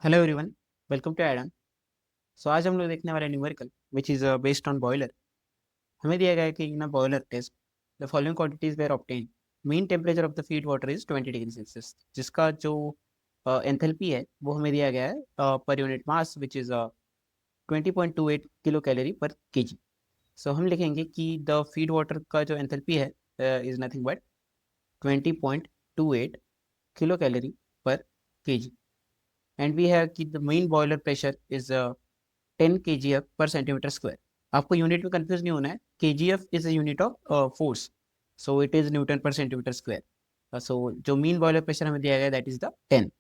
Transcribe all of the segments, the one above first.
Hello everyone, welcome to Eden. So आज हम लोग देखने वाले numerical which is based on boiler. हमें दिया गया है कि in a boiler test the following quantities were obtain. Mean temperature of the feed water is 20 degree Celsius, जिसका जो एंथैल्पी है वो हमें दिया गया है per unit mass which is 20.28 kilo calorie per KG. So हम लिखेंगे कि द फीड वाटर का जो एंथैल्पी है is nothing but 20.28 kilo calorie per KG. And we have कि the main boiler pressure is 10 kgf पर सेंटीमीटर स्क्वायर। आपको unit में कंफ्यूज नहीं होना है। kgf is a unit of force, so it is Newton पर centimetre square. सो जो mean boiler pressure हमें दिया गया that is the 10।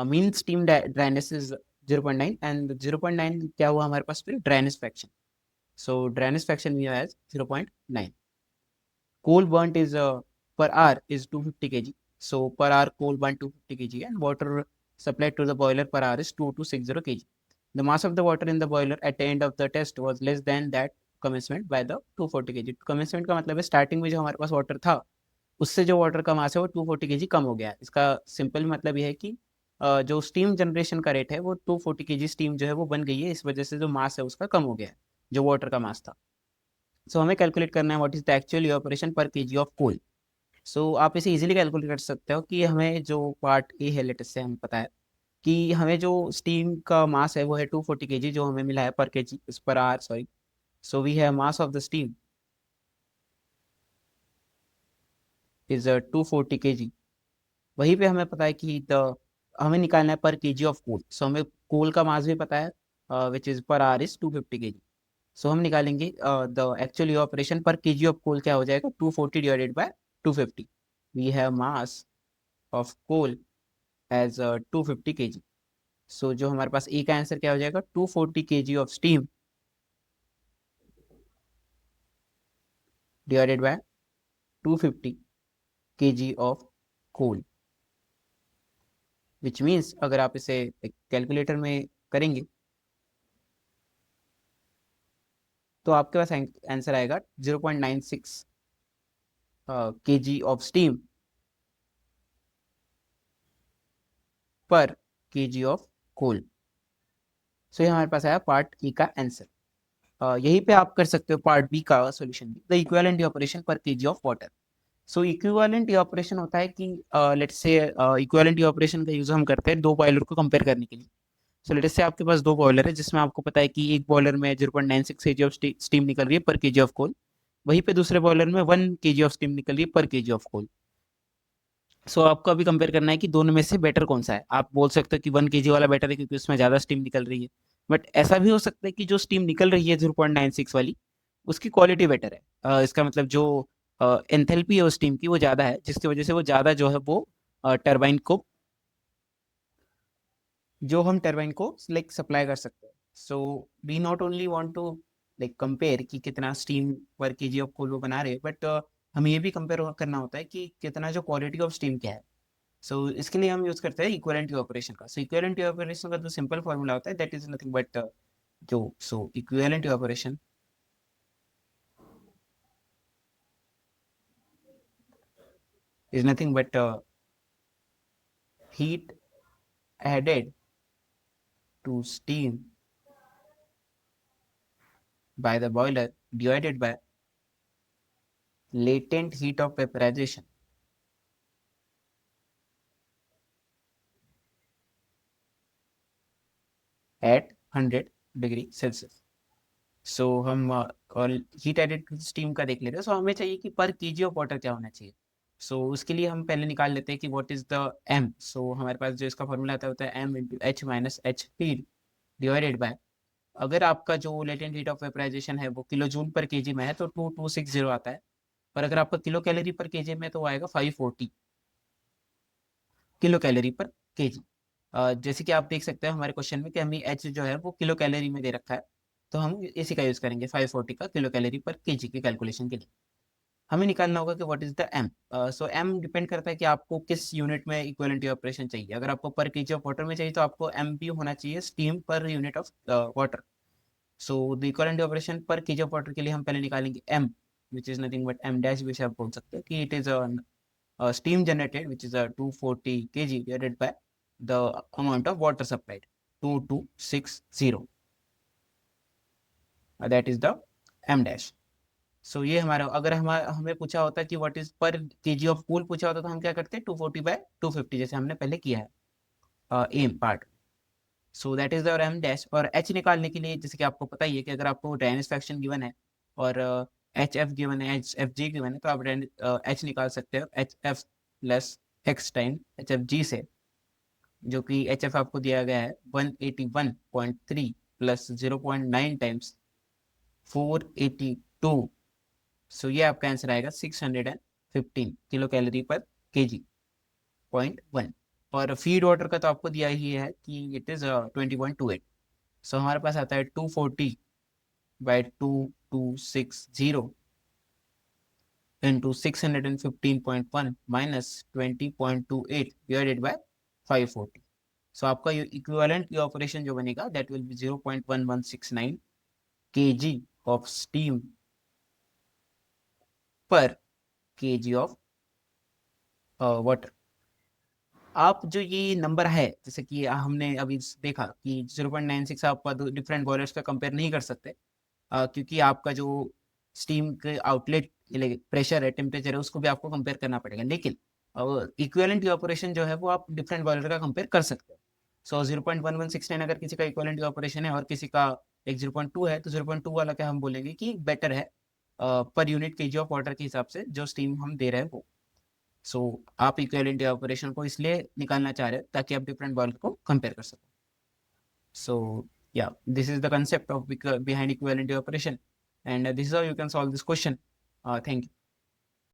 Mean steam dryness is 0.9 and 0.9 क्या हुआ हमारे पास फिर dryness fraction. So dryness fraction we have as 0.9। coal burnt is per hour is 250 kg. So per hour coal burnt 250 kg and water supplied to the boiler per hour is 2260 kg. The mass of the water in the boiler at the end of the test was less than that commencement by the 240 kg. commencement का मतलब है starting में जो हमारे पास water था उससे जो water का मास है वो 240 kg कम हो गया है। इसका सिंपल मतलब ये है कि जो स्टीम जनरेशन का रेट है वो 240 kg स्टीम जो है वो बन गई है, इस वजह से जो मास है उसका कम हो गया है जो वाटर का मास था। सो हमें कैलकुलेट करना है what is the actual evaporation per KG of कोल। सो आप इसे इजीली कैलकुलेट कर सकते हो कि हमें जो पार्ट ए है लेटेस्ट से हमें पता है कि हमें जो स्टीम का मास है वो है 240 केजी जो हमें मिला है per KG per hour sorry. So we have mass of the steam is 240 KG. वहीं पे हमें पता है कि द हमें निकालना है पर केजी ऑफ कोल। सो हमें कोल का मास भी पता है which is per hour is 250 kg. So हम निकालेंगे the actual evaporation per KG of coal क्या हो जाएगा 240 divided by 250। We have mass of coal as 250 kg. So जो हमारे पास ए का आंसर क्या हो जाएगा 240 KG of steam divided by 250 KG of coal, which means अगर आप इसे कैलकुलेटर में करेंगे तो आपके पास आंसर आएगा 0.96 केजी ऑफ स्टीम पर केजी ऑफ कोल। सो ये हमारे पास आया पार्ट ई का आंसर। यहीं पे आप कर सकते हो पार्ट बी का सॉल्यूशन भी, the equivalent evaporation per KG of water. So equivalent evaporation होता है कि लेट्स से इक्विवेलेंट इवेपोरेशन का यूज हम करते हैं दो बॉयलर को कंपेयर करने के लिए। सो लेट्स से आपके पास दो बॉयलर है जिसमें आपको पता है कि एक बॉयलर में 0.96 केजी ऑफ स्टीम निकल रही है पर केजी ऑफ कोल, वहीं पे दूसरे बॉयलर में 1 केजी ऑफ स्टीम निकल रही है पर केजी ऑफ कोल। सो आपको अभी कंपेयर करना है कि दोनों में से बेटर कौन सा है। आप बोल सकते हो कि 1 केजी वाला बेटर है क्योंकि उसमें ज़्यादा स्टीम निकल रही है, बट ऐसा भी हो सकता है कि जो स्टीम निकल रही है 0.96 वाली उसकी क्वालिटी बेटर है। इसका मतलब जो एंथैल्पी है उस स्टीम की वो ज़्यादा है, जिसकी वजह से वो ज़्यादा जो है वो टरबाइन को जो हम टरबाइन को लाइक सप्लाई कर सकते हैं। So we not only want to like compare कि कितना स्टीम पर केजी ऑफ कोल वो बना रहे हैं, बट हमें ये भी कंपेयर करना होता है कि कितना जो क्वालिटी ऑफ स्टीम क्या है। सो इसके लिए हम यूज करते हैं इक्विवेलेंट इवेपोरेशन का। सो इक्विवेलेंट इवेपोरेशन का जो सिंपल फॉर्मूला होता है दैट इज नथिंग बट जो so equivalent evaporation is nothing but heat added to steam by the boiler divided by latent heat of vaporization at 100 degree Celsius. So हम और heat added steam का देख लेते हैं। सो हमें चाहिए कि पर केजी ऑफ वाटर क्या होना चाहिए। सो उसके लिए हम पहले निकाल लेते हैं कि what is the M. So हमारे पास जो इसका फॉर्मूला आता है होता है M into H minus H heat divided by, अगर आपका जो लेटेंट हीट ऑफ वेपराइजेशन है वो किलो जूल पर केजी में है तो 2260 आता है, पर अगर आपका किलो कैलोरी पर केजी में तो वो आएगा 540 किलो कैलोरी पर केजी। जैसे कि आप देख सकते हैं हमारे क्वेश्चन में कि हमें एच जो है वो किलो कैलोरी में दे रखा है, तो हम इसी का यूज करेंगे 540 का किलो कैलोरी पर केजी की कैलकुलेशन के लिए। हमें निकालना होगा कि what is the M. So M depend करता है कि आपको किस यूनिट में इक्विवेलेंट ऑपरेशन चाहिए। अगर आपको पर केजी ऑफ वाटर में चाहिए तो आपको एम भी होना चाहिए steam per unit of water. So the equivalent operation per KG of water के लिए हम पहले निकालेंगे M, which is nothing but M dash, भी आप बोल सकते हैं कि it is steam generated which is 240 kg divided by the amount of water supplied 2260, that is the m dash. सो ये हमारा, अगर हमें पूछा होता कि व्हाट इज पर केजी ऑफ कूल पूछा होता तो हम क्या करते 240/250 जैसे हमने पहले किया है M part. So that is the M dash. और एच निकालने के लिए जैसे कि आपको पता ही है कि अगर आपको ड्राइनेज फ्रैक्शन गिवन है और एच एफ गिवन है, एच एफ जी गिवन है, तो आप एच निकाल सकते हो H F plus x time H F G से, जो कि एच एफ आपको दिया गया है 181.3 प्लस 0.9 टाइम्स 482. सो ये आपका आंसर आएगा 615 किलो कैलोरी पर केजी 0.1. और फीड वाटर का तो आपको दिया ही है कि इट इज 20.28. सो हमारे पास आता है 240/2260 इंटू 615.1 माइनस 20.28 डिवाइडेड बाय 540. सो आपका इक्विवेलेंट इवापोरेशन जो बनेगा that will be 0.1169 kg of steam पर kg ऑफ वाटर. आप जो ये नंबर है, जैसे कि हमने अभी देखा कि 0.96 आप डिफरेंट बॉयलर्स पे कंपेयर नहीं कर सकते, क्योंकि आपका जो स्टीम के आउटलेट प्रेशर है, टेम्परेचर है, उसको भी आपको कंपेयर करना पड़ेगा. लेकिन इक्विवेलेंट इवापोरेशन जो है वो आप डिफरेंट बॉयलर का कंपेयर कर सकते हो. सो 0.1169 अगर किसी का इक्विवेलेंट इवापोरेशन है और किसी का एक 0.2 है, तो 0.2 वाला क्या हम बोलेंगे कि बेटर है per unit KG of water के हिसाब से जो स्टीम हम दे रहे हैं वो. सो आप इक्विवेलेंट इवापोरेशन को इसलिए निकालना चाह रहे हो ताकि आप डिफरेंट बॉयलर को कंपेयर कर सको. So yeah, this is the concept of behind equivalent evaporation, and this is how you can solve this question. Thank you.